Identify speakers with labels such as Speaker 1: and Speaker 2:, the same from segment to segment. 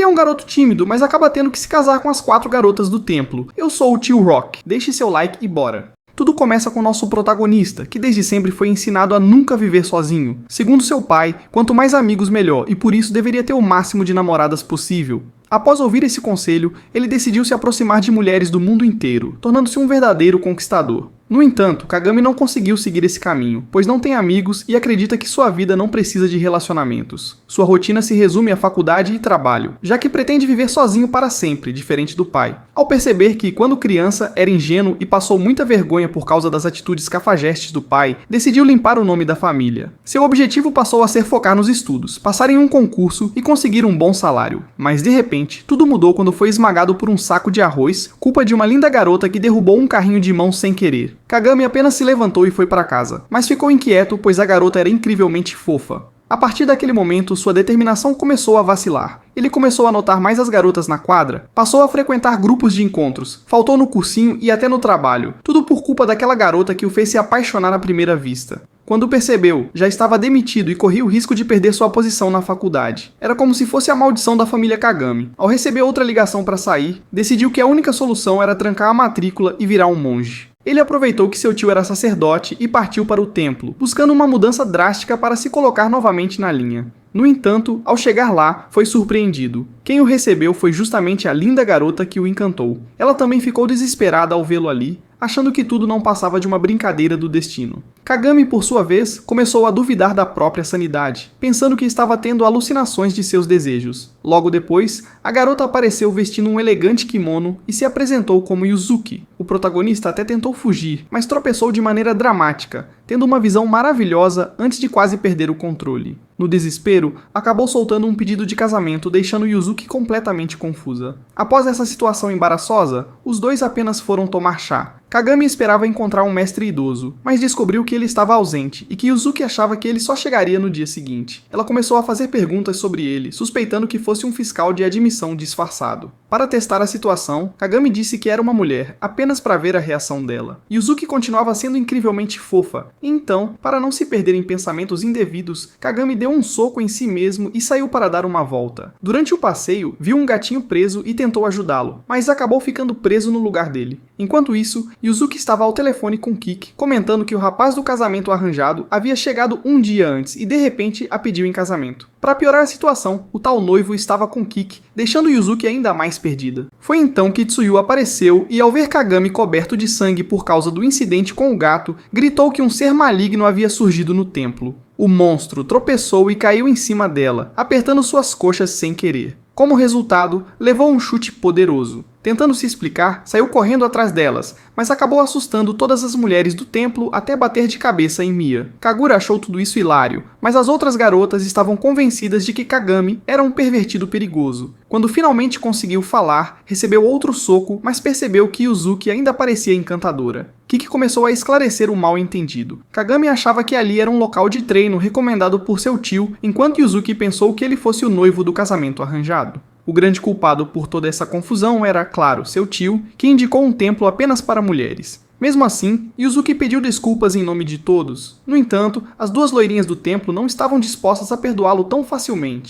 Speaker 1: Ele é um garoto tímido, mas acaba tendo que se casar com as 4 garotas do templo. Eu sou o tio Rock. Deixe seu like e bora! Tudo começa com o nosso protagonista, que desde sempre foi ensinado a nunca viver sozinho. Segundo seu pai, quanto mais amigos melhor, e por isso deveria ter o máximo de namoradas possível. Após ouvir esse conselho, ele decidiu se aproximar de mulheres do mundo inteiro, tornando-se um verdadeiro conquistador. No entanto, Kagami não conseguiu seguir esse caminho, pois não tem amigos e acredita que sua vida não precisa de relacionamentos. Sua rotina se resume à faculdade e trabalho, já que pretende viver sozinho para sempre, diferente do pai. Ao perceber que, quando criança, era ingênuo e passou muita vergonha por causa das atitudes cafajestes do pai, decidiu limpar o nome da família. Seu objetivo passou a ser focar nos estudos, passar em um concurso e conseguir um bom salário. Mas de repente, tudo mudou quando foi esmagado por um saco de arroz, culpa de uma linda garota que derrubou um carrinho de mão sem querer. Kagami apenas se levantou e foi para casa, mas ficou inquieto pois a garota era incrivelmente fofa. A partir daquele momento, sua determinação começou a vacilar. Ele começou a notar mais as garotas na quadra, passou a frequentar grupos de encontros, faltou no cursinho e até no trabalho, tudo por culpa daquela garota que o fez se apaixonar à primeira vista. Quando percebeu, já estava demitido e corria o risco de perder sua posição na faculdade. Era como se fosse a maldição da família Kagami. Ao receber outra ligação para sair, decidiu que a única solução era trancar a matrícula e virar um monge. Ele aproveitou que seu tio era sacerdote e partiu para o templo, buscando uma mudança drástica para se colocar novamente na linha. No entanto, ao chegar lá, foi surpreendido. Quem o recebeu foi justamente a linda garota que o encantou. Ela também ficou desesperada ao vê-lo ali, achando que tudo não passava de uma brincadeira do destino. Kagami, por sua vez, começou a duvidar da própria sanidade, pensando que estava tendo alucinações de seus desejos. Logo depois, a garota apareceu vestindo um elegante kimono e se apresentou como Yuzuki. O protagonista até tentou fugir, mas tropeçou de maneira dramática, tendo uma visão maravilhosa antes de quase perder o controle. No desespero, acabou soltando um pedido de casamento, deixando Yuzuki completamente confusa. Após essa situação embaraçosa, os dois apenas foram tomar chá. Kagami esperava encontrar um mestre idoso, mas descobriu que ele estava ausente e que Yuzuki achava que ele só chegaria no dia seguinte. Ela começou a fazer perguntas sobre ele, suspeitando que fosse um fiscal de admissão disfarçado. Para testar a situação, Kagami disse que era uma mulher, apenas para ver a reação dela. Yuzuki continuava sendo incrivelmente fofa, e então, para não se perder em pensamentos indevidos, Kagami deu um soco em si mesmo e saiu para dar uma volta. Durante o passeio, viu um gatinho preso e tentou ajudá-lo, mas acabou ficando preso no lugar dele. Enquanto isso, Yuzuki estava ao telefone com Kiki, comentando que o rapaz do casamento arranjado havia chegado um dia antes e de repente a pediu em casamento. Para piorar a situação, o tal noivo estava com Kiki, deixando Yuzuki ainda mais perdida. Foi então que Tsuyu apareceu e, ao ver Kagami coberto de sangue por causa do incidente com o gato, gritou que um ser maligno havia surgido no templo. O monstro tropeçou e caiu em cima dela, apertando suas coxas sem querer. Como resultado, levou um chute poderoso. Tentando se explicar, saiu correndo atrás delas, mas acabou assustando todas as mulheres do templo até bater de cabeça em Mia. Kagura achou tudo isso hilário, mas as outras garotas estavam convencidas de que Kagami era um pervertido perigoso. Quando finalmente conseguiu falar, recebeu outro soco, mas percebeu que Yuzuki ainda parecia encantadora. Kiki começou a esclarecer o mal-entendido. Kagami achava que ali era um local de treino recomendado por seu tio, enquanto Yuzuki pensou que ele fosse o noivo do casamento arranjado. O grande culpado por toda essa confusão era, claro, seu tio, que indicou um templo apenas para mulheres. Mesmo assim, Yuzuki pediu desculpas em nome de todos. No entanto, as duas loirinhas do templo não estavam dispostas a perdoá-lo tão facilmente.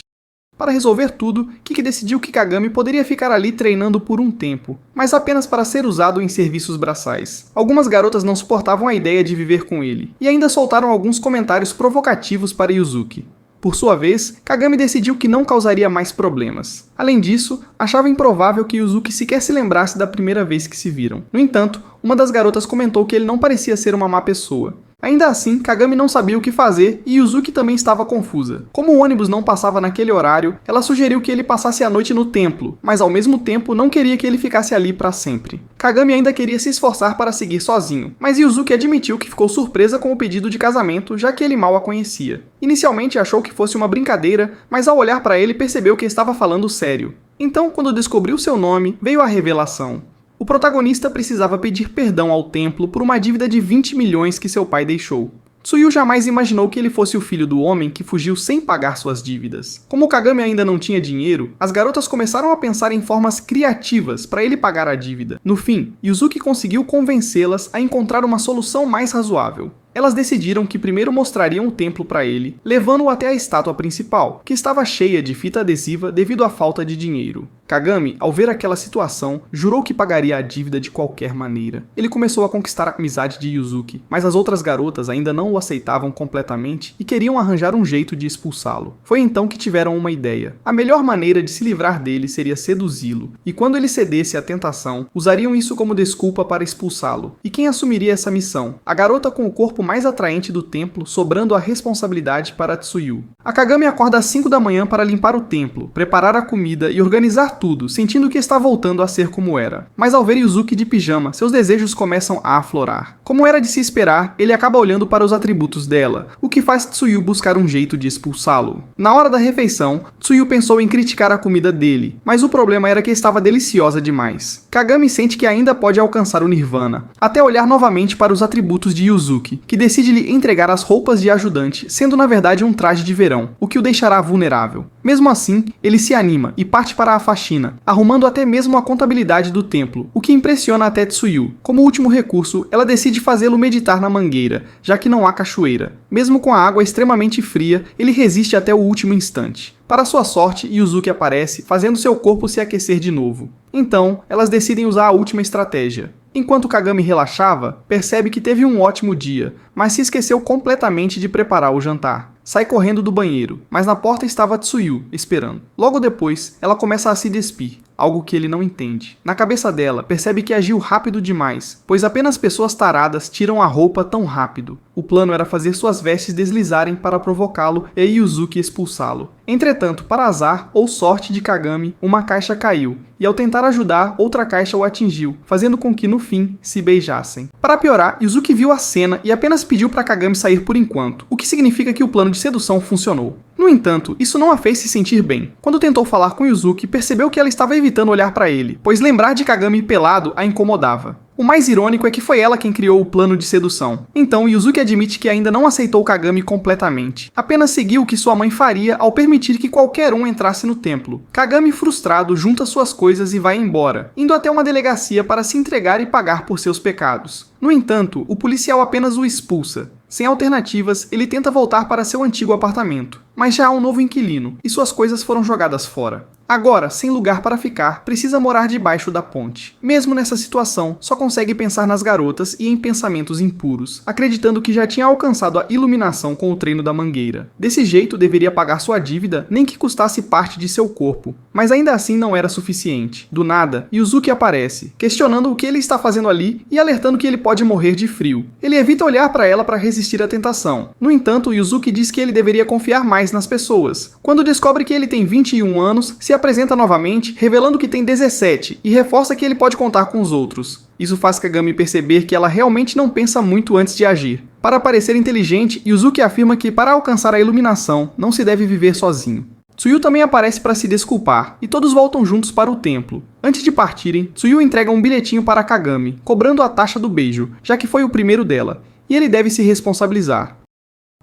Speaker 1: Para resolver tudo, Kiki decidiu que Kagami poderia ficar ali treinando por um tempo, mas apenas para ser usado em serviços braçais. Algumas garotas não suportavam a ideia de viver com ele, e ainda soltaram alguns comentários provocativos para Yuzuki. Por sua vez, Kagami decidiu que não causaria mais problemas. Além disso, achava improvável que Yuzuki sequer se lembrasse da primeira vez que se viram. No entanto, uma das garotas comentou que ele não parecia ser uma má pessoa. Ainda assim, Kagami não sabia o que fazer e Yuzuki também estava confusa. Como o ônibus não passava naquele horário, ela sugeriu que ele passasse a noite no templo, mas ao mesmo tempo não queria que ele ficasse ali para sempre. Kagami ainda queria se esforçar para seguir sozinho, mas Yuzuki admitiu que ficou surpresa com o pedido de casamento, já que ele mal a conhecia. Inicialmente achou que fosse uma brincadeira, mas ao olhar para ele percebeu que estava falando sério. Então, quando descobriu seu nome, veio a revelação. O protagonista precisava pedir perdão ao templo por uma dívida de 20 milhões que seu pai deixou. Tsuyu jamais imaginou que ele fosse o filho do homem que fugiu sem pagar suas dívidas. Como Kagami ainda não tinha dinheiro, as garotas começaram a pensar em formas criativas para ele pagar a dívida. No fim, Yuzuki conseguiu convencê-las a encontrar uma solução mais razoável. Elas decidiram que primeiro mostrariam o templo para ele, levando-o até a estátua principal, que estava cheia de fita adesiva devido à falta de dinheiro. Kagami, ao ver aquela situação, jurou que pagaria a dívida de qualquer maneira. Ele começou a conquistar a amizade de Yuzuki, mas as outras garotas ainda não o aceitavam completamente e queriam arranjar um jeito de expulsá-lo. Foi então que tiveram uma ideia. A melhor maneira de se livrar dele seria seduzi-lo, e quando ele cedesse à tentação, usariam isso como desculpa para expulsá-lo. E quem assumiria essa missão? A garota com o corpo mais atraente do templo, sobrando a responsabilidade para Tsuyu. A Kagami acorda às 5 da manhã para limpar o templo, preparar a comida e organizar tudo, sentindo que está voltando a ser como era. Mas ao ver Yuzuki de pijama, seus desejos começam a aflorar. Como era de se esperar, ele acaba olhando para os atributos dela, o que faz Tsuyu buscar um jeito de expulsá-lo. Na hora da refeição, Tsuyu pensou em criticar a comida dele, mas o problema era que estava deliciosa demais. Kagami sente que ainda pode alcançar o Nirvana, até olhar novamente para os atributos de Yuzuki, que decide lhe entregar as roupas de ajudante, sendo na verdade um traje de verão, o que o deixará vulnerável. Mesmo assim, ele se anima e parte para a faxina, arrumando até mesmo a contabilidade do templo, o que impressiona até Tsuyu. Como último recurso, ela decide fazê-lo meditar na mangueira, já que não há cachoeira. Mesmo com a água extremamente fria, ele resiste até o último instante. Para sua sorte, Yuzuki aparece, fazendo seu corpo se aquecer de novo. Então, elas decidem usar a última estratégia. Enquanto Kagami relaxava, percebe que teve um ótimo dia, mas se esqueceu completamente de preparar o jantar. Sai correndo do banheiro, mas na porta estava Tsuyu, esperando. Logo depois, ela começa a se despir, algo que ele não entende. Na cabeça dela, percebe que agiu rápido demais, pois apenas pessoas taradas tiram a roupa tão rápido. O plano era fazer suas vestes deslizarem para provocá-lo e Yuzuki expulsá-lo. Entretanto, para azar ou sorte de Kagami, uma caixa caiu, e ao tentar ajudar, outra caixa o atingiu, fazendo com que, no fim, se beijassem. Para piorar, Yuzuki viu a cena e apenas pediu para Kagami sair por enquanto, o que significa que o plano de sedução funcionou. No entanto, isso não a fez se sentir bem. Quando tentou falar com Yuzuki, percebeu que ela estava evitando olhar para ele, pois lembrar de Kagami pelado a incomodava. O mais irônico é que foi ela quem criou o plano de sedução. Então, Yuzuki admite que ainda não aceitou Kagami completamente. Apenas seguiu o que sua mãe faria ao permitir que qualquer um entrasse no templo. Kagami, frustrado, junta suas coisas e vai embora, indo até uma delegacia para se entregar e pagar por seus pecados. No entanto, o policial apenas o expulsa. Sem alternativas, ele tenta voltar para seu antigo apartamento, mas já há um novo inquilino, e suas coisas foram jogadas fora. Agora, sem lugar para ficar, precisa morar debaixo da ponte. Mesmo nessa situação, só consegue pensar nas garotas e em pensamentos impuros, acreditando que já tinha alcançado a iluminação com o treino da mangueira. Desse jeito, deveria pagar sua dívida, nem que custasse parte de seu corpo. Mas ainda assim não era suficiente. Do nada, Yuzuki aparece, questionando o que ele está fazendo ali e alertando que ele pode morrer de frio. Ele evita olhar para ela para resistir à tentação. No entanto, Yuzuki diz que ele deveria confiar mais nas pessoas. Quando descobre que ele tem 21 anos, se apresenta novamente, revelando que tem 17, e reforça que ele pode contar com os outros. Isso faz Kagami perceber que ela realmente não pensa muito antes de agir. Para parecer inteligente, Yuzuki afirma que para alcançar a iluminação, não se deve viver sozinho. Tsuyu também aparece para se desculpar, e todos voltam juntos para o templo. Antes de partirem, Tsuyu entrega um bilhetinho para Kagami, cobrando a taxa do beijo, já que foi o primeiro dela, e ele deve se responsabilizar.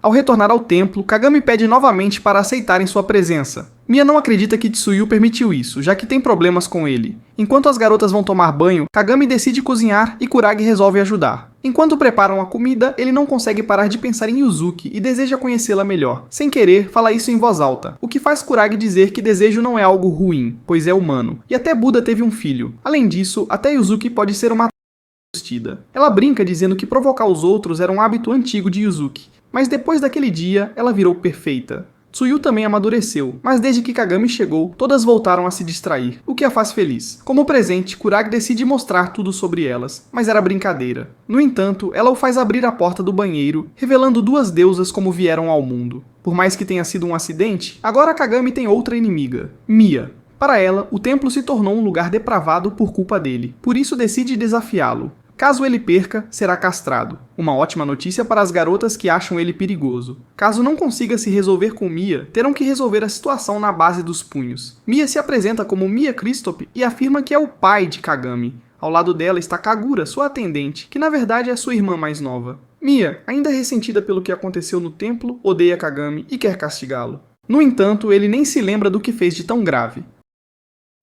Speaker 1: Ao retornar ao templo, Kagami pede novamente para aceitarem sua presença. Mia não acredita que Tsuyu permitiu isso, já que tem problemas com ele. Enquanto as garotas vão tomar banho, Kagami decide cozinhar e Kurage resolve ajudar. Enquanto preparam a comida, ele não consegue parar de pensar em Yuzuki e deseja conhecê-la melhor. Sem querer, fala isso em voz alta, o que faz Kurage dizer que desejo não é algo ruim, pois é humano. E até Buda teve um filho. Além disso, até Yuzuki pode ser uma assustida. Ela brinca dizendo que provocar os outros era um hábito antigo de Yuzuki. Mas depois daquele dia, ela virou perfeita. Tsuyu também amadureceu, mas desde que Kagami chegou, todas voltaram a se distrair, o que a faz feliz. Como presente, Kurage decide mostrar tudo sobre elas, mas era brincadeira. No entanto, ela o faz abrir a porta do banheiro, revelando duas deusas como vieram ao mundo. Por mais que tenha sido um acidente, agora Kagami tem outra inimiga, Mia. Para ela, o templo se tornou um lugar depravado por culpa dele, por isso decide desafiá-lo. Caso ele perca, será castrado. Uma ótima notícia para as garotas que acham ele perigoso. Caso não consiga se resolver com Mia, terão que resolver a situação na base dos punhos. Mia se apresenta como Mia Christop e afirma que é o pai de Kagami. Ao lado dela está Kagura, sua atendente, que na verdade é sua irmã mais nova. Mia, ainda ressentida pelo que aconteceu no templo, odeia Kagami e quer castigá-lo. No entanto, ele nem se lembra do que fez de tão grave.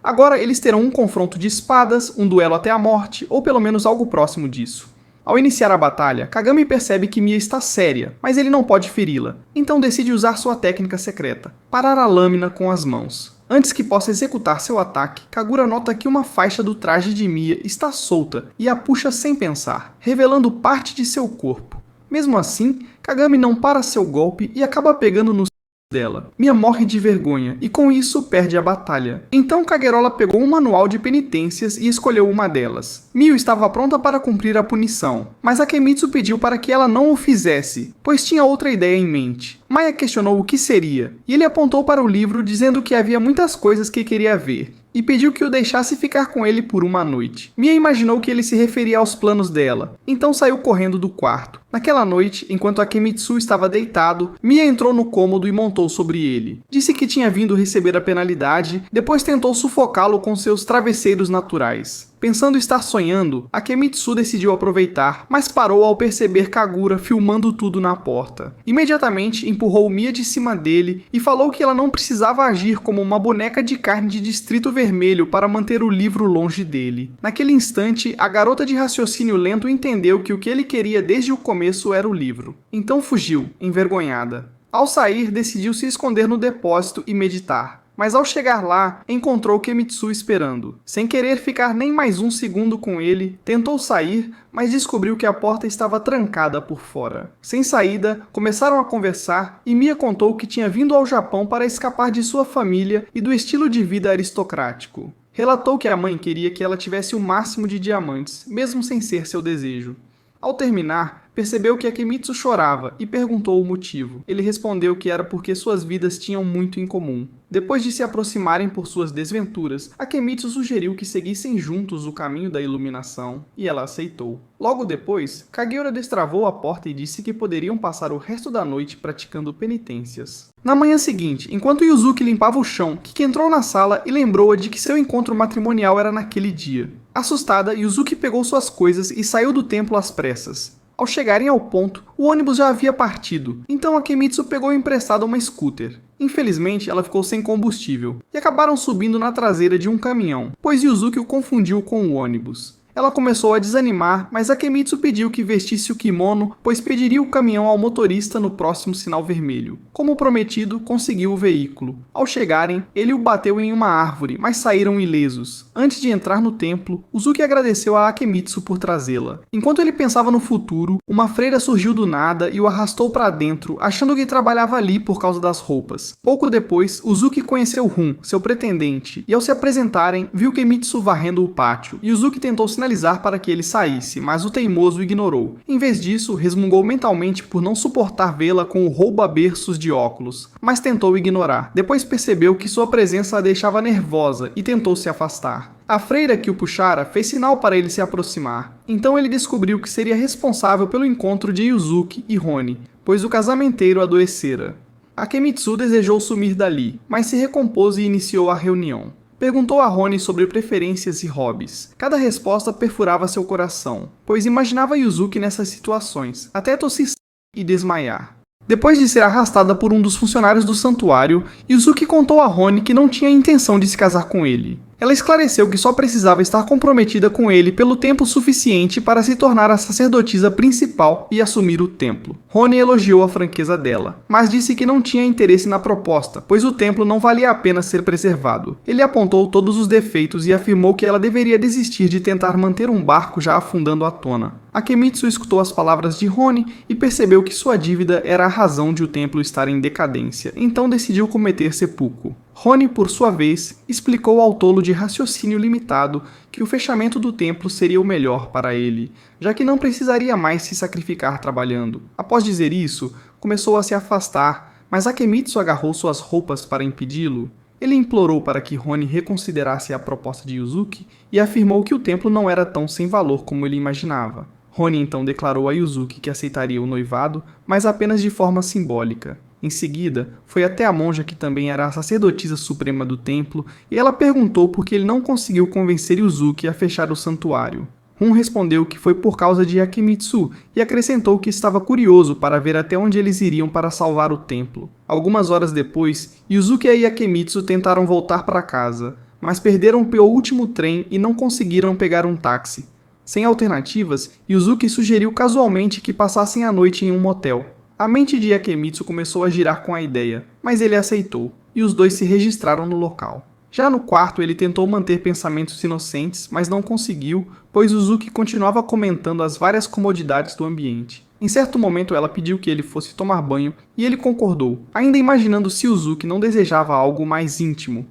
Speaker 1: Agora eles terão um confronto de espadas, um duelo até a morte, ou pelo menos algo próximo disso. Ao iniciar a batalha, Kagami percebe que Mia está séria, mas ele não pode feri-la, então decide usar sua técnica secreta, parar a lâmina com as mãos. Antes que possa executar seu ataque, Kagura nota que uma faixa do traje de Mia está solta e a puxa sem pensar, revelando parte de seu corpo. Mesmo assim, Kagami não para seu golpe e acaba pegando no dela. Mia morre de vergonha e com isso perde a batalha. Então Kagerola pegou um manual de penitências e escolheu uma delas. Mio estava pronta para cumprir a punição, mas Akemitsu pediu para que ela não o fizesse, pois tinha outra ideia em mente. Maya questionou o que seria, e ele apontou para o livro dizendo que havia muitas coisas que queria ver, e pediu que o deixasse ficar com ele por uma noite. Mia imaginou que ele se referia aos planos dela, então saiu correndo do quarto. Naquela noite, enquanto Akemitsu estava deitado, Mia entrou no cômodo e montou sobre ele. Disse que tinha vindo receber a penalidade, depois tentou sufocá-lo com seus travesseiros naturais. Pensando estar sonhando, Akemitsu decidiu aproveitar, mas parou ao perceber Kagura filmando tudo na porta. Imediatamente empurrou Mia de cima dele e falou que ela não precisava agir como uma boneca de carne de Distrito Vermelho para manter o livro longe dele. Naquele instante, a garota de raciocínio lento entendeu que o que ele queria desde o começo era o livro. Então fugiu, envergonhada. Ao sair, decidiu se esconder no depósito e meditar. Mas ao chegar lá, encontrou Kemitsu esperando. Sem querer ficar nem mais um segundo com ele, tentou sair, mas descobriu que a porta estava trancada por fora. Sem saída, começaram a conversar e Mia contou que tinha vindo ao Japão para escapar de sua família e do estilo de vida aristocrático. Relatou que a mãe queria que ela tivesse o máximo de diamantes, mesmo sem ser seu desejo. Ao terminar, percebeu que Akemitsu chorava e perguntou o motivo. Ele respondeu que era porque suas vidas tinham muito em comum. Depois de se aproximarem por suas desventuras, Akemitsu sugeriu que seguissem juntos o caminho da iluminação, e ela aceitou. Logo depois, Kageura destravou a porta e disse que poderiam passar o resto da noite praticando penitências. Na manhã seguinte, enquanto Yuzuki limpava o chão, Kiki entrou na sala e lembrou-a de que seu encontro matrimonial era naquele dia. Assustada, Yuzuki pegou suas coisas e saiu do templo às pressas. Ao chegarem ao ponto, o ônibus já havia partido, então Akemitsu pegou emprestada uma scooter. Infelizmente, ela ficou sem combustível, e acabaram subindo na traseira de um caminhão, pois Yuzuki o confundiu com o ônibus. Ela começou a desanimar, mas Akemitsu pediu que vestisse o kimono, pois pediria o caminhão ao motorista no próximo sinal vermelho. Como prometido, conseguiu o veículo. Ao chegarem, ele o bateu em uma árvore, mas saíram ilesos. Antes de entrar no templo, Uzuki agradeceu a Akemitsu por trazê-la. Enquanto ele pensava no futuro, uma freira surgiu do nada e o arrastou para dentro, achando que trabalhava ali por causa das roupas. Pouco depois, Uzuki conheceu Hun, seu pretendente, e ao se apresentarem, viu Kemitsu varrendo o pátio, e Uzuki tentou sinalizar para que ele saísse, mas o teimoso ignorou. Em vez disso, resmungou mentalmente por não suportar vê-la com o rouba-berços de óculos, mas tentou ignorar. Depois percebeu que sua presença a deixava nervosa e tentou se afastar. A freira que o puxara fez sinal para ele se aproximar. Então ele descobriu que seria responsável pelo encontro de Yuzuki e Roni, pois o casamenteiro adoecera. Akemitsu desejou sumir dali, mas se recompôs e iniciou a reunião. Perguntou a Roni sobre preferências e hobbies. Cada resposta perfurava seu coração, pois imaginava Yuzuki nessas situações, até tossir e desmaiar. Depois de ser arrastada por um dos funcionários do santuário, Yuzuki contou a Roni que não tinha intenção de se casar com ele. Ela esclareceu que só precisava estar comprometida com ele pelo tempo suficiente para se tornar a sacerdotisa principal e assumir o templo. Roni elogiou a franqueza dela, mas disse que não tinha interesse na proposta, pois o templo não valia a pena ser preservado. Ele apontou todos os defeitos e afirmou que ela deveria desistir de tentar manter um barco já afundando à tona. Akemitsu escutou as palavras de Roni e percebeu que sua dívida era a razão de o templo estar em decadência, então decidiu cometer seppuku. Roni, por sua vez, explicou ao tolo de raciocínio limitado que o fechamento do templo seria o melhor para ele, já que não precisaria mais se sacrificar trabalhando. Após dizer isso, começou a se afastar, mas Akemitsu agarrou suas roupas para impedi-lo. Ele implorou para que Roni reconsiderasse a proposta de Yuzuki e afirmou que o templo não era tão sem valor como ele imaginava. Roni então declarou a Yuzuki que aceitaria o noivado, mas apenas de forma simbólica. Em seguida, foi até a monja que também era a sacerdotisa suprema do templo e ela perguntou por que ele não conseguiu convencer Yuzuki a fechar o santuário. Hun respondeu que foi por causa de Akemitsu e acrescentou que estava curioso para ver até onde eles iriam para salvar o templo. Algumas horas depois, Yuzuki e Akemitsu tentaram voltar para casa, mas perderam o último trem e não conseguiram pegar um táxi. Sem alternativas, Yuzuki sugeriu casualmente que passassem a noite em um motel. A mente de Yakemitsu começou a girar com a ideia, mas ele aceitou, e os dois se registraram no local. Já no quarto, ele tentou manter pensamentos inocentes, mas não conseguiu, pois Yuzuki continuava comentando as várias comodidades do ambiente. Em certo momento, ela pediu que ele fosse tomar banho, e ele concordou, ainda imaginando se Yuzuki não desejava algo mais íntimo.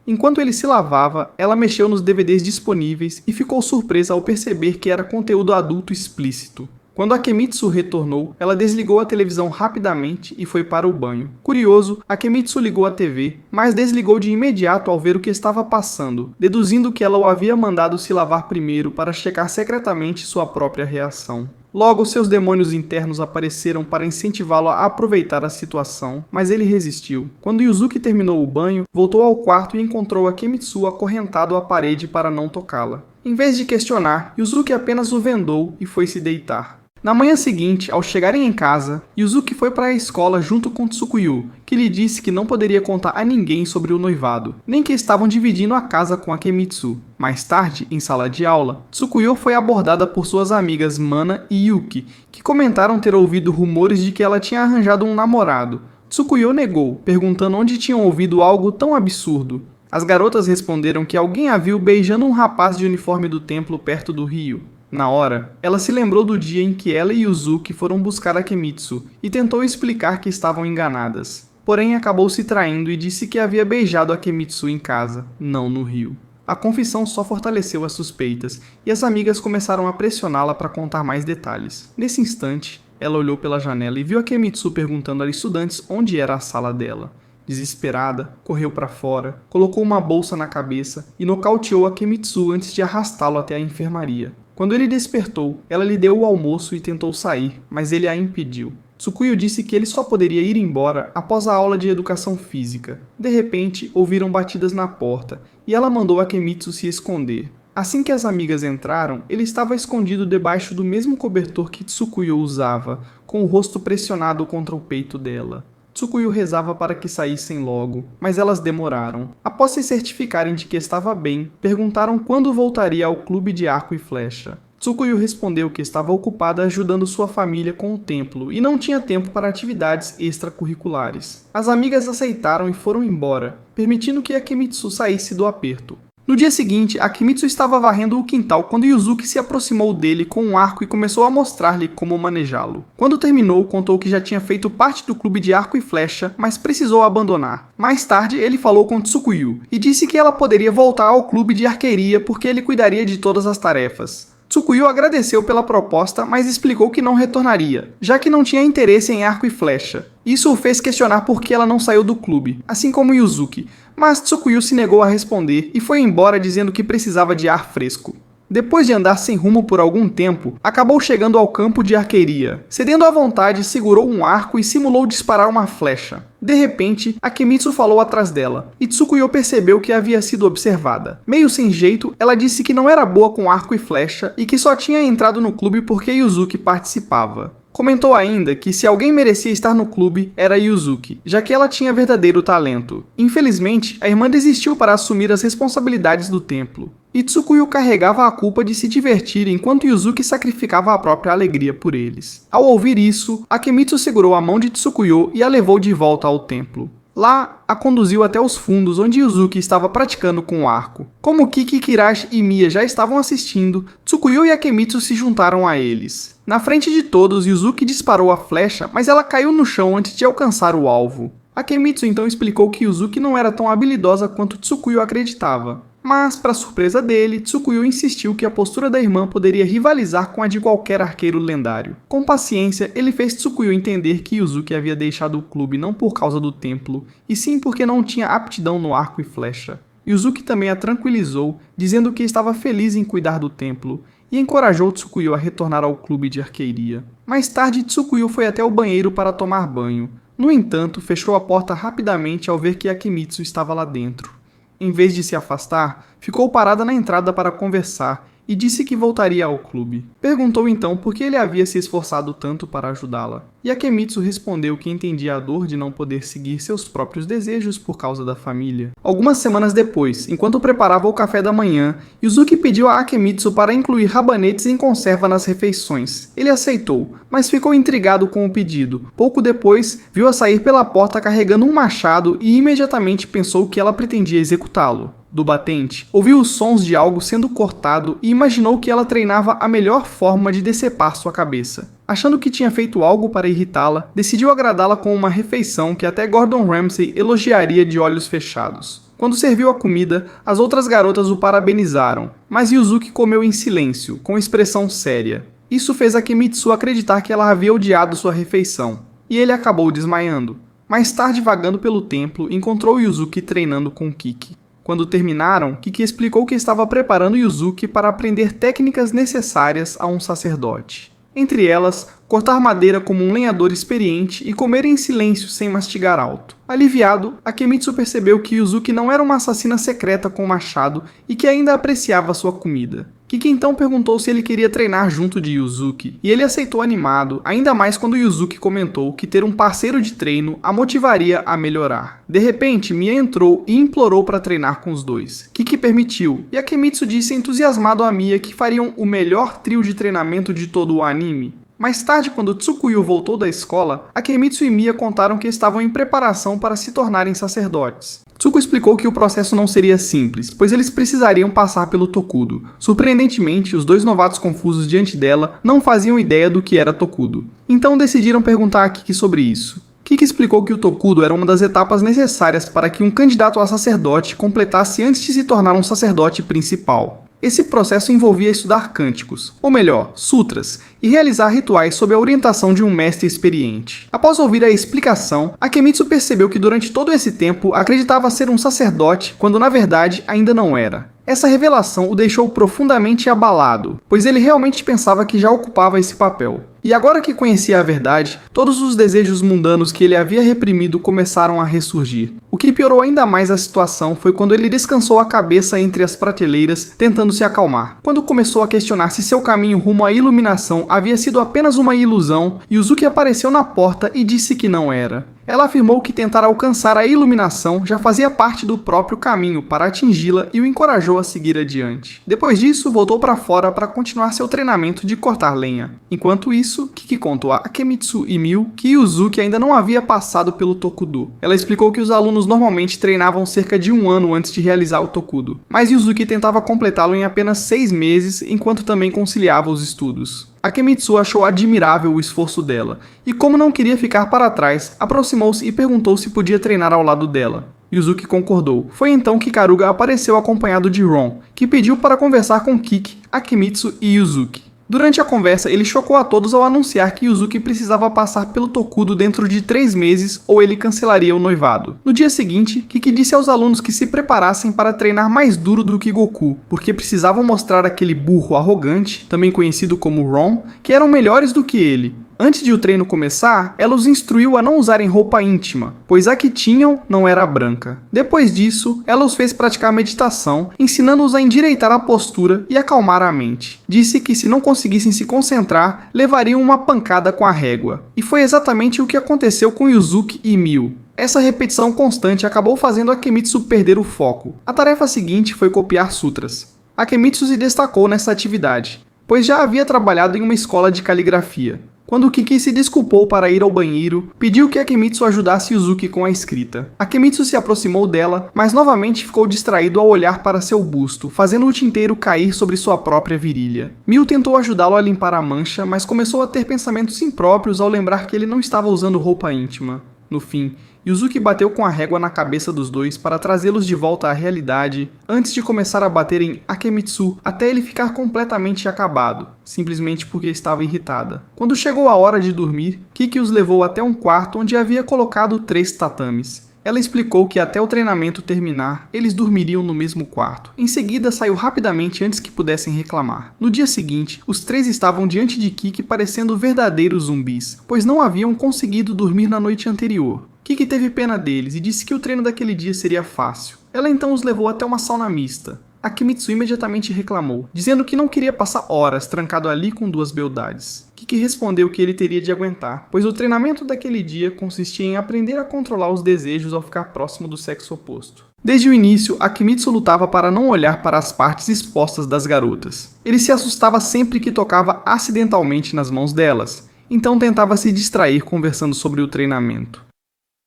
Speaker 1: Enquanto ele se lavava, ela mexeu nos DVDs disponíveis e ficou surpresa ao perceber que era conteúdo adulto explícito. Quando Akemitsu retornou, ela desligou a televisão rapidamente e foi para o banho. Curioso, Akemitsu ligou a TV, mas desligou de imediato ao ver o que estava passando, deduzindo que ela o havia mandado se lavar primeiro para checar secretamente sua própria reação. Logo, seus demônios internos apareceram para incentivá-lo a aproveitar a situação, mas ele resistiu. Quando Yuzuki terminou o banho, voltou ao quarto e encontrou Akemitsu acorrentado à parede para não tocá-la. Em vez de questionar, Yuzuki apenas o vendou e foi se deitar. Na manhã seguinte, ao chegarem em casa, Yuzuki foi para a escola junto com Tsukuyu, que lhe disse que não poderia contar a ninguém sobre o noivado, nem que estavam dividindo a casa com Akemitsu. Mais tarde, em sala de aula, Tsukuyu foi abordada por suas amigas Mana e Yuki, que comentaram ter ouvido rumores de que ela tinha arranjado um namorado. Tsukuyu negou, perguntando onde tinham ouvido algo tão absurdo. As garotas responderam que alguém a viu beijando um rapaz de uniforme do templo perto do rio. Na hora, ela se lembrou do dia em que ela e Yuzuki foram buscar Akemitsu e tentou explicar que estavam enganadas. Porém, acabou se traindo e disse que havia beijado Akemitsu em casa, não no rio. A confissão só fortaleceu as suspeitas e as amigas começaram a pressioná-la para contar mais detalhes. Nesse instante, ela olhou pela janela e viu Akemitsu perguntando aos estudantes onde era a sala dela. Desesperada, correu para fora, colocou uma bolsa na cabeça e nocauteou Akemitsu antes de arrastá-lo até a enfermaria. Quando ele despertou, ela lhe deu o almoço e tentou sair, mas ele a impediu. Tsukuyu disse que ele só poderia ir embora após a aula de educação física. De repente, ouviram batidas na porta, e ela mandou Akemitsu se esconder. Assim que as amigas entraram, ele estava escondido debaixo do mesmo cobertor que Tsukuyu usava, com o rosto pressionado contra o peito dela. Tsukuyu rezava para que saíssem logo, mas elas demoraram. Após se certificarem de que estava bem, perguntaram quando voltaria ao clube de arco e flecha. Tsukuyu respondeu que estava ocupada ajudando sua família com o templo e não tinha tempo para atividades extracurriculares. As amigas aceitaram e foram embora, permitindo que Akemitsu saísse do aperto. No dia seguinte, Akemitsu estava varrendo o quintal quando Yuzuki se aproximou dele com um arco e começou a mostrar-lhe como manejá-lo. Quando terminou, contou que já tinha feito parte do clube de arco e flecha, mas precisou abandonar. Mais tarde, ele falou com Tsukuyu e disse que ela poderia voltar ao clube de arqueria porque ele cuidaria de todas as tarefas. Tsukuyu agradeceu pela proposta, mas explicou que não retornaria, já que não tinha interesse em arco e flecha. Isso o fez questionar por que ela não saiu do clube, assim como Yuzuki, mas Tsukuyu se negou a responder e foi embora dizendo que precisava de ar fresco. Depois de andar sem rumo por algum tempo, acabou chegando ao campo de arqueria. Cedendo à vontade, segurou um arco e simulou disparar uma flecha. De repente, Akemitsu falou atrás dela, e Tsukuyu percebeu que havia sido observada. Meio sem jeito, ela disse que não era boa com arco e flecha e que só tinha entrado no clube porque Yuzuki participava. Comentou ainda que se alguém merecia estar no clube, era Yuzuki, já que ela tinha verdadeiro talento. Infelizmente, a irmã desistiu para assumir as responsabilidades do templo. E Tsukuyu carregava a culpa de se divertir enquanto Yuzuki sacrificava a própria alegria por eles. Ao ouvir isso, Akemitsu segurou a mão de Tsukuyu e a levou de volta ao templo. Lá, a conduziu até os fundos onde Yuzuki estava praticando com o arco. Como Kiki, Kirashi e Mia já estavam assistindo, Tsukuyu e Akemitsu se juntaram a eles. Na frente de todos, Yuzuki disparou a flecha, mas ela caiu no chão antes de alcançar o alvo. Akemitsu então explicou que Yuzuki não era tão habilidosa quanto Tsukuyu acreditava. Mas, para surpresa dele, Tsukuyu insistiu que a postura da irmã poderia rivalizar com a de qualquer arqueiro lendário. Com paciência, ele fez Tsukuyu entender que Yuzuki havia deixado o clube não por causa do templo, e sim porque não tinha aptidão no arco e flecha. Yuzuki também a tranquilizou, dizendo que estava feliz em cuidar do templo, e encorajou Tsukuyu a retornar ao clube de arqueria. Mais tarde, Tsukuyu foi até o banheiro para tomar banho. No entanto, fechou a porta rapidamente ao ver que Akemitsu estava lá dentro. Em vez de se afastar, ficou parada na entrada para conversar, e disse que voltaria ao clube. Perguntou então por que ele havia se esforçado tanto para ajudá-la, e Akemitsu respondeu que entendia a dor de não poder seguir seus próprios desejos por causa da família. Algumas semanas depois, enquanto preparava o café da manhã, Yuzuki pediu a Akemitsu para incluir rabanetes em conserva nas refeições. Ele aceitou, mas ficou intrigado com o pedido. Pouco depois, viu-a sair pela porta carregando um machado e imediatamente pensou que ela pretendia executá-lo. Do batente, ouviu os sons de algo sendo cortado e imaginou que ela treinava a melhor forma de decepar sua cabeça. Achando que tinha feito algo para irritá-la, decidiu agradá-la com uma refeição que até Gordon Ramsay elogiaria de olhos fechados. Quando serviu a comida, as outras garotas o parabenizaram, mas Yuzuki comeu em silêncio, com expressão séria. Isso fez Akemitsu acreditar que ela havia odiado sua refeição, e ele acabou desmaiando. Mais tarde, vagando pelo templo, encontrou Yuzuki treinando com Kiki. Quando terminaram, Kiki explicou que estava preparando Yuzuki para aprender técnicas necessárias a um sacerdote. Entre elas, cortar madeira como um lenhador experiente e comer em silêncio sem mastigar alto. Aliviado, Akemitsu percebeu que Yuzuki não era uma assassina secreta com machado e que ainda apreciava sua comida. Kiki então perguntou se ele queria treinar junto de Yuzuki, e ele aceitou animado, ainda mais quando Yuzuki comentou que ter um parceiro de treino a motivaria a melhorar. De repente, Mia entrou e implorou para treinar com os dois. Kiki permitiu, e Akemitsu disse entusiasmado a Mia que fariam o melhor trio de treinamento de todo o anime. Mais tarde, quando Tsukuyo voltou da escola, Akemitsu e Mia contaram que estavam em preparação para se tornarem sacerdotes. Tsuko explicou que o processo não seria simples, pois eles precisariam passar pelo Tokudo. Surpreendentemente, os dois novatos confusos diante dela não faziam ideia do que era Tokudo. Então decidiram perguntar a Kiki sobre isso. Kiki explicou que o Tokudo era uma das etapas necessárias para que um candidato a sacerdote completasse antes de se tornar um sacerdote principal. Esse processo envolvia estudar cânticos, ou melhor, sutras, e realizar rituais sob a orientação de um mestre experiente. Após ouvir a explicação, Akemitsu percebeu que durante todo esse tempo acreditava ser um sacerdote, quando na verdade ainda não era. Essa revelação o deixou profundamente abalado, pois ele realmente pensava que já ocupava esse papel. E agora que conhecia a verdade, todos os desejos mundanos que ele havia reprimido começaram a ressurgir. O que piorou ainda mais a situação foi quando ele descansou a cabeça entre as prateleiras, tentando se acalmar. Quando começou a questionar se seu caminho rumo à iluminação havia sido apenas uma ilusão, Yuzuki apareceu na porta e disse que não era. Ela afirmou que tentar alcançar a iluminação já fazia parte do próprio caminho para atingi-la e o encorajou a seguir adiante. Depois disso, voltou para fora para continuar seu treinamento de cortar lenha. Enquanto isso, Kiki contou a Akemitsu e Miu que Yuzuki ainda não havia passado pelo Tokudo. Ela explicou que os alunos normalmente treinavam cerca de 1 ano antes de realizar o Tokudo, mas Yuzuki tentava completá-lo em apenas 6 meses, enquanto também conciliava os estudos. Akemitsu achou admirável o esforço dela, e como não queria ficar para trás, aproximou-se e perguntou se podia treinar ao lado dela. Yuzuki concordou. Foi então que Karuga apareceu acompanhado de Ron, que pediu para conversar com Kiki, Akemitsu e Yuzuki. Durante a conversa, ele chocou a todos ao anunciar que Yuzuki precisava passar pelo Tokudo dentro de 3 meses ou ele cancelaria o noivado. No dia seguinte, Kiki disse aos alunos que se preparassem para treinar mais duro do que Goku, porque precisavam mostrar àquele burro arrogante, também conhecido como Ron, que eram melhores do que ele. Antes de o treino começar, ela os instruiu a não usarem roupa íntima, pois a que tinham não era branca. Depois disso, ela os fez praticar meditação, ensinando-os a endireitar a postura e acalmar a mente. Disse que se não conseguissem se concentrar, levariam uma pancada com a régua. E foi exatamente o que aconteceu com Yuzuki e Miu. Essa repetição constante acabou fazendo Akemitsu perder o foco. A tarefa seguinte foi copiar sutras. Akemitsu se destacou nessa atividade, pois já havia trabalhado em uma escola de caligrafia. Quando Kiki se desculpou para ir ao banheiro, pediu que Akemitsu ajudasse Yuzuki com a escrita. Akemitsu se aproximou dela, mas novamente ficou distraído ao olhar para seu busto, fazendo o tinteiro cair sobre sua própria virilha. Miu tentou ajudá-lo a limpar a mancha, mas começou a ter pensamentos impróprios ao lembrar que ele não estava usando roupa íntima. No fim, Yuzuki bateu com a régua na cabeça dos dois para trazê-los de volta à realidade, antes de começar a bater em Akemitsu até ele ficar completamente acabado, simplesmente porque estava irritada. Quando chegou a hora de dormir, Kiki os levou até um quarto onde havia colocado 3 tatames. Ela explicou que até o treinamento terminar, eles dormiriam no mesmo quarto. Em seguida, saiu rapidamente antes que pudessem reclamar. No dia seguinte, os 3 estavam diante de Kiki parecendo verdadeiros zumbis, pois não haviam conseguido dormir na noite anterior. Kiki teve pena deles e disse que o treino daquele dia seria fácil. Ela então os levou até uma sauna mista. Akimitsu imediatamente reclamou, dizendo que não queria passar horas trancado ali com duas beldades. Kiki respondeu que ele teria de aguentar, pois o treinamento daquele dia consistia em aprender a controlar os desejos ao ficar próximo do sexo oposto. Desde o início, Akimitsu lutava para não olhar para as partes expostas das garotas. Ele se assustava sempre que tocava acidentalmente nas mãos delas, então tentava se distrair conversando sobre o treinamento.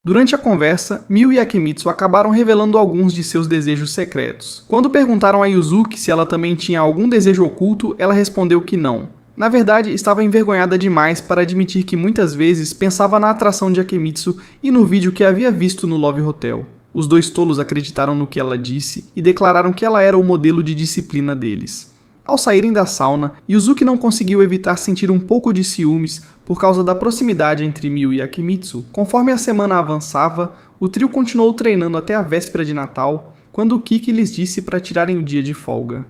Speaker 1: Durante a conversa, Miu e Akimitsu acabaram revelando alguns de seus desejos secretos. Quando perguntaram a Yuzuki se ela também tinha algum desejo oculto, ela respondeu que não. Na verdade, estava envergonhada demais para admitir que muitas vezes pensava na atração de Akimitsu e no vídeo que havia visto no Love Hotel. Os dois tolos acreditaram no que ela disse e declararam que ela era o modelo de disciplina deles. Ao saírem da sauna, Yuzuki não conseguiu evitar sentir um pouco de ciúmes por causa da proximidade entre Miu e Akimitsu. Conforme a semana avançava, o trio continuou treinando até a véspera de Natal, quando Kiki lhes disse para tirarem o dia de folga.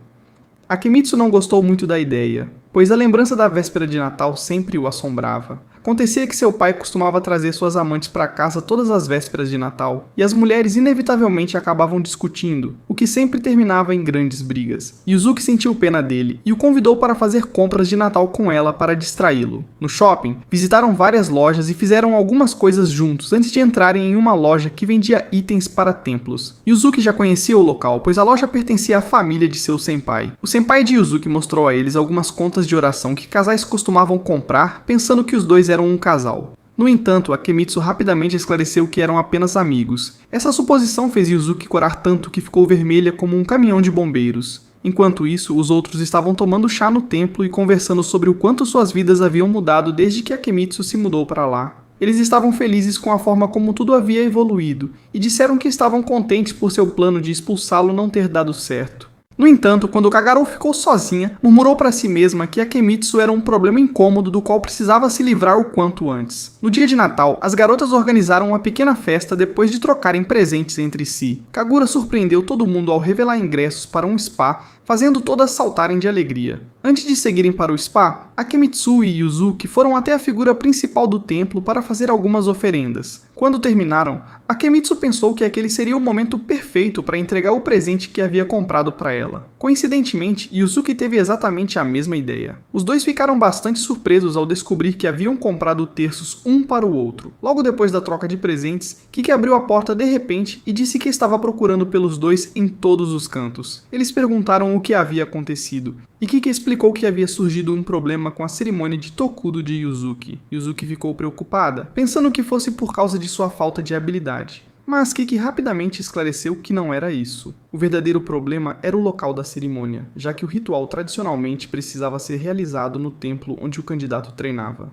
Speaker 1: Akimitsu não gostou muito da ideia, pois a lembrança da véspera de Natal sempre o assombrava. Acontecia que seu pai costumava trazer suas amantes para casa todas as vésperas de Natal, e as mulheres inevitavelmente acabavam discutindo, o que sempre terminava em grandes brigas. Yuzuki sentiu pena dele e o convidou para fazer compras de Natal com ela para distraí-lo. No shopping, visitaram várias lojas e fizeram algumas coisas juntos antes de entrarem em uma loja que vendia itens para templos. Yuzuki já conhecia o local, pois a loja pertencia à família de seu senpai. O senpai de Yuzuki mostrou a eles algumas contas de oração que casais costumavam comprar, pensando que os dois eram um casal. No entanto, Akimitsu rapidamente esclareceu que eram apenas amigos. Essa suposição fez Yuzuki corar tanto que ficou vermelha como um caminhão de bombeiros. Enquanto isso, os outros estavam tomando chá no templo e conversando sobre o quanto suas vidas haviam mudado desde que Akimitsu se mudou para lá. Eles estavam felizes com a forma como tudo havia evoluído, e disseram que estavam contentes por seu plano de expulsá-lo não ter dado certo. No entanto, quando Kagaro ficou sozinha, murmurou para si mesma que Akimitsu era um problema incômodo do qual precisava se livrar o quanto antes. No dia de Natal, as garotas organizaram uma pequena festa depois de trocarem presentes entre si. Kagura surpreendeu todo mundo ao revelar ingressos para um spa, fazendo todas saltarem de alegria. Antes de seguirem para o spa, Akimitsu e Yuzuki foram até a figura principal do templo para fazer algumas oferendas. Quando terminaram, Akimitsu pensou que aquele seria o momento perfeito para entregar o presente que havia comprado para ela. Coincidentemente, Yuzuki teve exatamente a mesma ideia. Os dois ficaram bastante surpresos ao descobrir que haviam comprado terços um para o outro. Logo depois da troca de presentes, Kiki abriu a porta de repente e disse que estava procurando pelos dois em todos os cantos. Eles perguntaram o que havia acontecido, e Kiki explicou que havia surgido um problema com a cerimônia de Tokudo de Yuzuki. Yuzuki ficou preocupada, pensando que fosse por causa de sua falta de habilidade. Mas Kiki rapidamente esclareceu que não era isso. O verdadeiro problema era o local da cerimônia, já que o ritual tradicionalmente precisava ser realizado no templo onde o candidato treinava.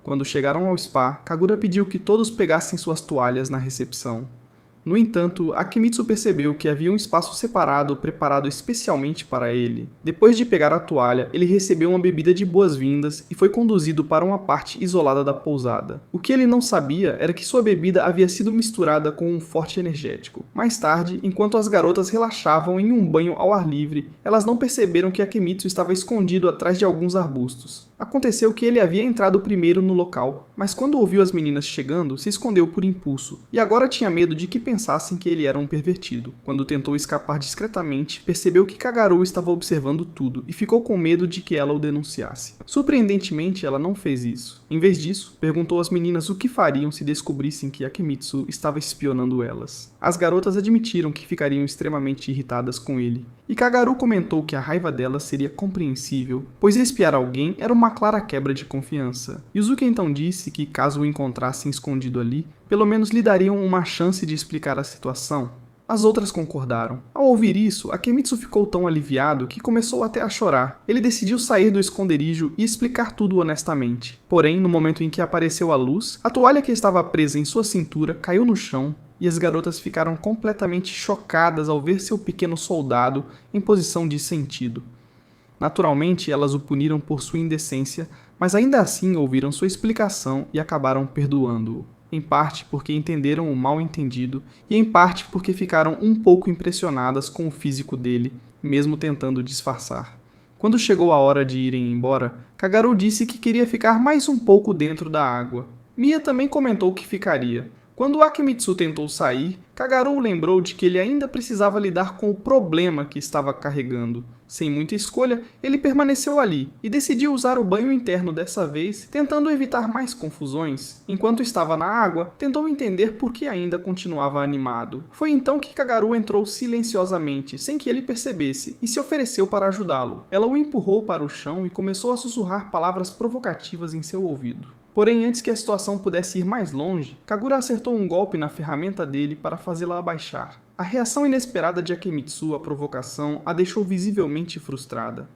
Speaker 1: Quando chegaram ao spa, Kagura pediu que todos pegassem suas toalhas na recepção. No entanto, Akimitsu percebeu que havia um espaço separado preparado especialmente para ele. Depois de pegar a toalha, ele recebeu uma bebida de boas-vindas e foi conduzido para uma parte isolada da pousada. O que ele não sabia era que sua bebida havia sido misturada com um forte energético. Mais tarde, enquanto as garotas relaxavam em um banho ao ar livre, elas não perceberam que Akimitsu estava escondido atrás de alguns arbustos. Aconteceu que ele havia entrado primeiro no local, mas quando ouviu as meninas chegando, se escondeu por impulso, e agora tinha medo de que pensassem que ele era um pervertido. Quando tentou escapar discretamente, percebeu que Kagaro estava observando tudo, e ficou com medo de que ela o denunciasse. Surpreendentemente, ela não fez isso. Em vez disso, perguntou às meninas o que fariam se descobrissem que Akimitsu estava espionando elas. As garotas admitiram que ficariam extremamente irritadas com ele, e Kagaro comentou que a raiva delas seria compreensível, pois espiar alguém era uma clara quebra de confiança. Yuzuki então disse que, caso o encontrassem escondido ali, pelo menos lhe dariam uma chance de explicar a situação. As outras concordaram. Ao ouvir isso, Akimitsu ficou tão aliviado que começou até a chorar. Ele decidiu sair do esconderijo e explicar tudo honestamente. Porém, no momento em que apareceu a luz, a toalha que estava presa em sua cintura caiu no chão, e as garotas ficaram completamente chocadas ao ver seu pequeno soldado em posição de sentido. Naturalmente, elas o puniram por sua indecência, mas ainda assim ouviram sua explicação e acabaram perdoando-o. Em parte porque entenderam o mal-entendido e em parte porque ficaram um pouco impressionadas com o físico dele, mesmo tentando disfarçar. Quando chegou a hora de irem embora, Kagaro disse que queria ficar mais um pouco dentro da água. Mia também comentou que ficaria. Quando Akemitsu tentou sair, Kagaru lembrou de que ele ainda precisava lidar com o problema que estava carregando. Sem muita escolha, ele permaneceu ali e decidiu usar o banho interno dessa vez, tentando evitar mais confusões. Enquanto estava na água, tentou entender por que ainda continuava animado. Foi então que Kagaru entrou silenciosamente, sem que ele percebesse, e se ofereceu para ajudá-lo. Ela o empurrou para o chão e começou a sussurrar palavras provocativas em seu ouvido. Porém, antes que a situação pudesse ir mais longe, Kagura acertou um golpe na ferramenta dele para fazê-la abaixar. A reação inesperada de Akemitsu à provocação a deixou visivelmente frustrada.